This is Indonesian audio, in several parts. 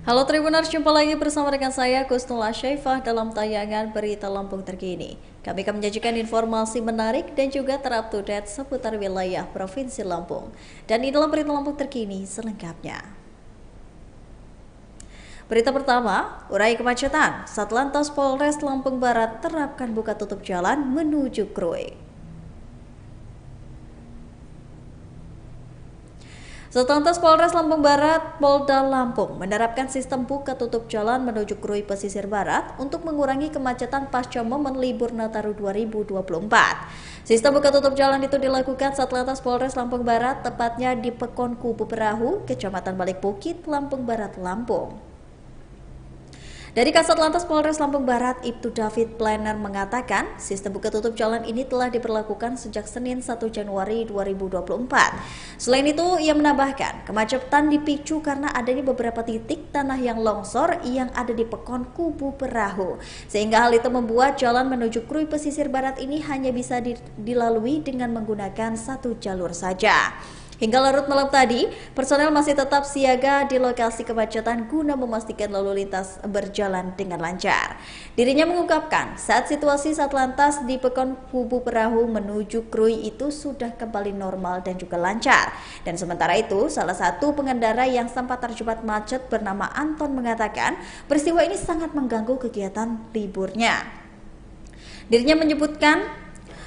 Halo Tribuners, jumpa lagi bersama dengan saya Kusnul Syaifah dalam tayangan Berita Lampung Terkini. Kami akan menyajikan informasi menarik dan juga terupdate seputar wilayah Provinsi Lampung. Dan inilah Berita Lampung Terkini selengkapnya. Berita pertama, urai kemacetan. Satlantas Polres Lampung Barat terapkan buka tutup jalan menuju Krui. Satlantas Polres Lampung Barat, Polda Lampung menerapkan sistem buka tutup jalan menuju Krui Pesisir Barat untuk mengurangi kemacetan pasca momen libur Nataru 2024. Sistem buka tutup jalan itu dilakukan Satlantas Polres Lampung Barat, tepatnya di Pekon Kubu Perahu, Kecamatan Balik Bukit, Lampung Barat, Lampung. Dari Kasat Lantas Polres Lampung Barat, Ibtu David Planner mengatakan, sistem buka tutup jalan ini telah diberlakukan sejak Senin 1 Januari 2024. Selain itu, ia menambahkan, kemacetan dipicu karena adanya beberapa titik tanah yang longsor yang ada di Pekon Kubu Perahu. Sehingga hal itu membuat jalan menuju Krui Pesisir Barat ini hanya bisa dilalui dengan menggunakan satu jalur saja. Hingga larut malam tadi, personel masih tetap siaga di lokasi kemacetan guna memastikan lalu lintas berjalan dengan lancar. Dirinya mengungkapkan, saat situasi Satlantas di Pekon Kubu Perahu menuju Krui itu sudah kembali normal dan juga lancar. Dan sementara itu, salah satu pengendara yang sempat terjebak macet bernama Anton mengatakan, peristiwa ini sangat mengganggu kegiatan liburnya. Dirinya menyebutkan,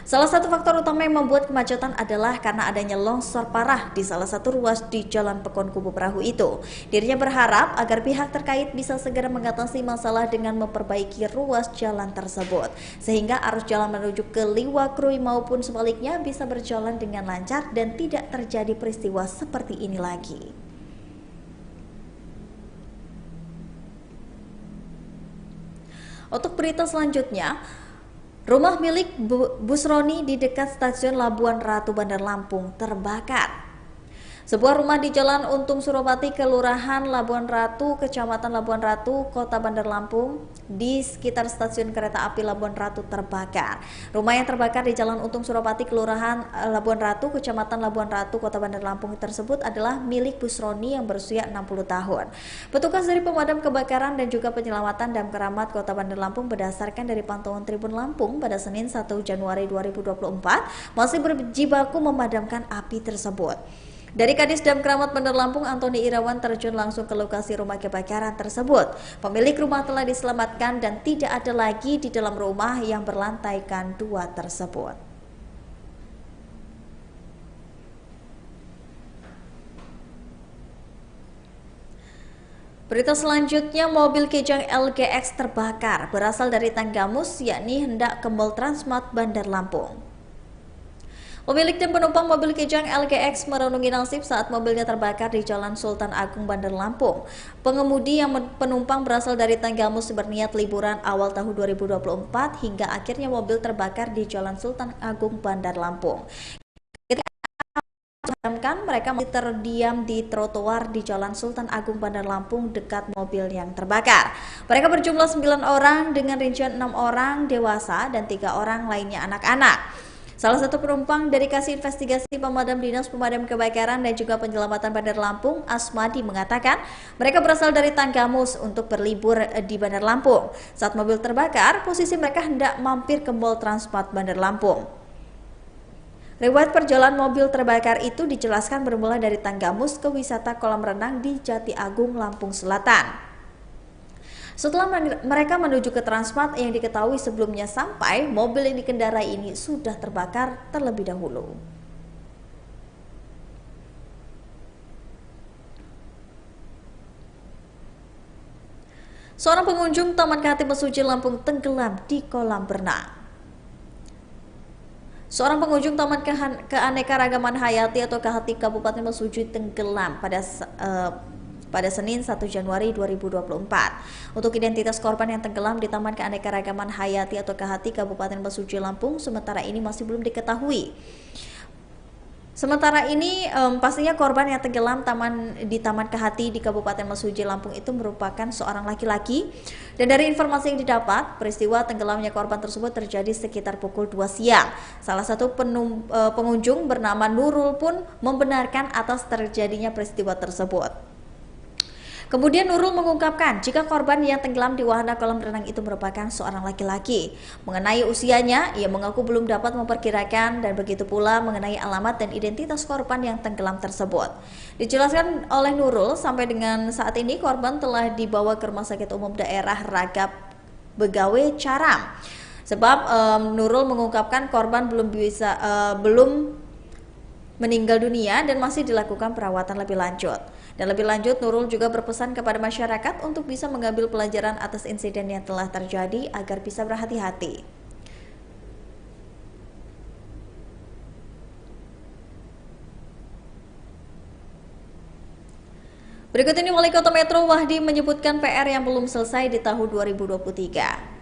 salah satu faktor utama yang membuat kemacetan adalah karena adanya longsor parah di salah satu ruas di Jalan Pekon Kubu Perahu itu. Dirinya berharap agar pihak terkait bisa segera mengatasi masalah dengan memperbaiki ruas jalan tersebut, sehingga arus jalan menuju ke Liwa Krui maupun sebaliknya bisa berjalan dengan lancar dan tidak terjadi peristiwa seperti ini lagi. Untuk berita selanjutnya, rumah milik Busroni di dekat stasiun Labuan Ratu Bandar Lampung terbakar. Sebuah rumah di Jalan Untung Suropati, Kelurahan Labuan Ratu, Kecamatan Labuan Ratu, Kota Bandar Lampung, di sekitar stasiun kereta api Labuan Ratu terbakar. Rumah yang terbakar di Jalan Untung Suropati, Kelurahan Labuan Ratu, Kecamatan Labuan Ratu, Kota Bandar Lampung tersebut adalah milik Busroni yang berusia 60 tahun. Petugas dari pemadam kebakaran dan juga penyelamatan Damkaramat Kota Bandar Lampung berdasarkan dari pantauan Tribun Lampung pada Senin 1 Januari 2024 masih berjibaku memadamkan api tersebut. Dari Kadis Damkaramat Bandar Lampung, Antoni Irawan terjun langsung ke lokasi rumah kebakaran tersebut. Pemilik rumah telah diselamatkan dan tidak ada lagi di dalam rumah yang berlantaikan 2 tersebut. Berita selanjutnya, mobil Kijang LGX terbakar berasal dari Tanggamus, yakni hendak ke Mall Transmart Bandar Lampung. Pemilik dan penumpang mobil Kijang LGX merenungi nasib saat mobilnya terbakar di Jalan Sultan Agung Bandar Lampung. Pengemudi yang penumpang berasal dari Tanggamus berniat liburan awal tahun 2024 hingga akhirnya mobil terbakar di Jalan Sultan Agung Bandar Lampung. Mereka masih terdiam di trotoar di Jalan Sultan Agung Bandar Lampung dekat mobil yang terbakar. Mereka berjumlah 9 orang dengan rincian 6 orang dewasa dan 3 orang lainnya anak-anak. Salah satu penumpang dari Kasih Investigasi Pemadam Dinas Pemadam Kebakaran dan juga Penyelamatan Bandar Lampung, Asmadi, mengatakan mereka berasal dari Tanggamus untuk berlibur di Bandar Lampung. Saat mobil terbakar, posisi mereka hendak mampir ke Mall Transmart Bandar Lampung. Riwayat perjalanan mobil terbakar itu dijelaskan bermula dari Tanggamus ke wisata kolam renang di Jati Agung, Lampung Selatan. Setelah mereka menuju ke Transmart yang diketahui sebelumnya sampai, mobil yang dikendarai ini sudah terbakar terlebih dahulu. Seorang pengunjung Taman Kehati Mesuji Lampung tenggelam di kolam berenang. Seorang pengunjung Taman Keanekaragaman Hayati atau Kehati Kabupaten Mesuji tenggelam pada Senin 1 Januari 2024. Untuk identitas korban yang tenggelam di Taman Keanekaragaman Hayati atau Kehati Kabupaten Mesuji Lampung sementara ini masih belum diketahui. Sementara ini pastinya korban yang tenggelam di Taman Kehati di Kabupaten Mesuji Lampung itu merupakan seorang laki-laki. Dan dari informasi yang didapat, peristiwa tenggelamnya korban tersebut terjadi sekitar pukul 2 siang. Salah satu pengunjung bernama Nurul pun membenarkan atas terjadinya peristiwa tersebut. Kemudian Nurul mengungkapkan jika korban yang tenggelam di wahana kolam renang itu merupakan seorang laki-laki. Mengenai usianya, ia mengaku belum dapat memperkirakan dan begitu pula mengenai alamat dan identitas korban yang tenggelam tersebut. Dijelaskan oleh Nurul, sampai dengan saat ini korban telah dibawa ke Rumah Sakit Umum Daerah Ragap Begawe Caram. Sebab Nurul mengungkapkan korban belum meninggal dunia dan masih dilakukan perawatan lebih lanjut. Dan lebih lanjut, Nurul juga berpesan kepada masyarakat untuk bisa mengambil pelajaran atas insiden yang telah terjadi agar bisa berhati-hati. Berikut ini Wali Kota Metro Wahdi menyebutkan PR yang belum selesai di tahun 2023.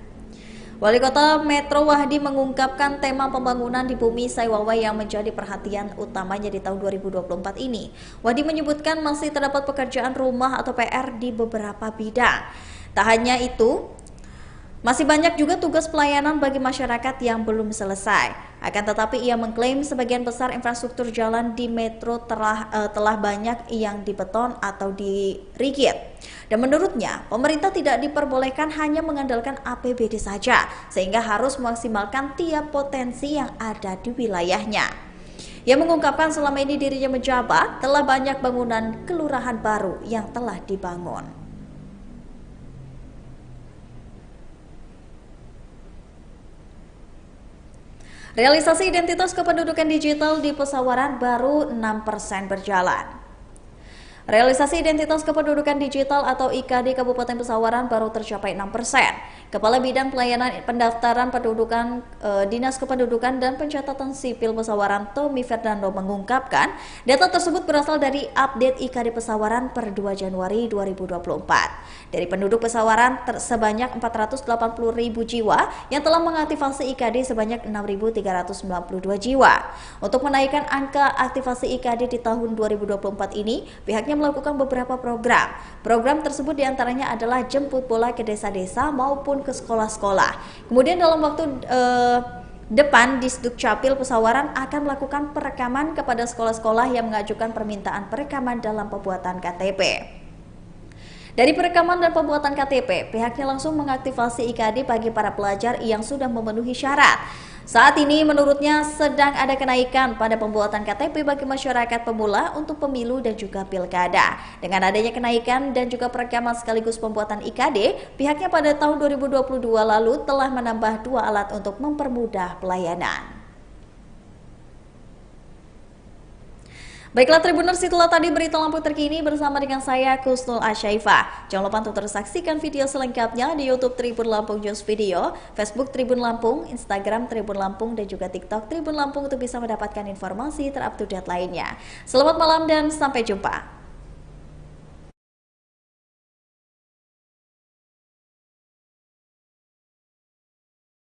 Wali Kota Metro Wahdi mengungkapkan tema pembangunan di Bumi Saiwawa yang menjadi perhatian utamanya di tahun 2024 ini. Wahdi menyebutkan masih terdapat pekerjaan rumah atau PR di beberapa bidang. Tak hanya itu, masih banyak juga tugas pelayanan bagi masyarakat yang belum selesai. Akan tetapi ia mengklaim sebagian besar infrastruktur jalan di Metro telah banyak yang dibeton atau dirigit. Dan menurutnya, pemerintah tidak diperbolehkan hanya mengandalkan APBD saja, sehingga harus memaksimalkan tiap potensi yang ada di wilayahnya. Ia mengungkapkan selama ini dirinya menjabat, telah banyak bangunan kelurahan baru yang telah dibangun. Realisasi identitas kependudukan digital di Pesawaran baru 6% berjalan. Realisasi identitas kependudukan digital atau IKD Kabupaten Pesawaran baru tercapai 6%. Kepala Bidang Pelayanan Pendaftaran Pendudukan Dinas Kependudukan dan Pencatatan Sipil Pesawaran Tommy Fernando mengungkapkan, data tersebut berasal dari update IKD Pesawaran per 2 Januari 2024. Dari penduduk Pesawaran sebanyak 480.000 jiwa yang telah mengaktifasi IKD sebanyak 6.392 jiwa. Untuk menaikkan angka aktivasi IKD di tahun 2024 ini, pihaknya melakukan beberapa program. Program tersebut diantaranya adalah jemput bola ke desa-desa maupun ke sekolah-sekolah. Kemudian dalam waktu depan, Disduk Capil Pesawaran akan melakukan perekaman kepada sekolah-sekolah yang mengajukan permintaan perekaman dalam pembuatan KTP. Dari perekaman dan pembuatan KTP, pihaknya langsung mengaktifasi IKD bagi para pelajar yang sudah memenuhi syarat. Saat ini menurutnya sedang ada kenaikan pada pembuatan KTP bagi masyarakat pemula untuk pemilu dan juga pilkada. Dengan adanya kenaikan dan juga perekaman sekaligus pembuatan IKD, pihaknya pada tahun 2022 lalu telah menambah 2 alat untuk mempermudah pelayanan. Baiklah Tribuners, itulah tadi berita lampu terkini bersama dengan saya Kusnul Asyaifah. Jangan lupa untuk terus saksikan video selengkapnya di YouTube Tribun Lampung News Video, Facebook Tribun Lampung, Instagram Tribun Lampung, dan juga TikTok Tribun Lampung untuk bisa mendapatkan informasi terupdate lainnya. Selamat malam dan sampai jumpa.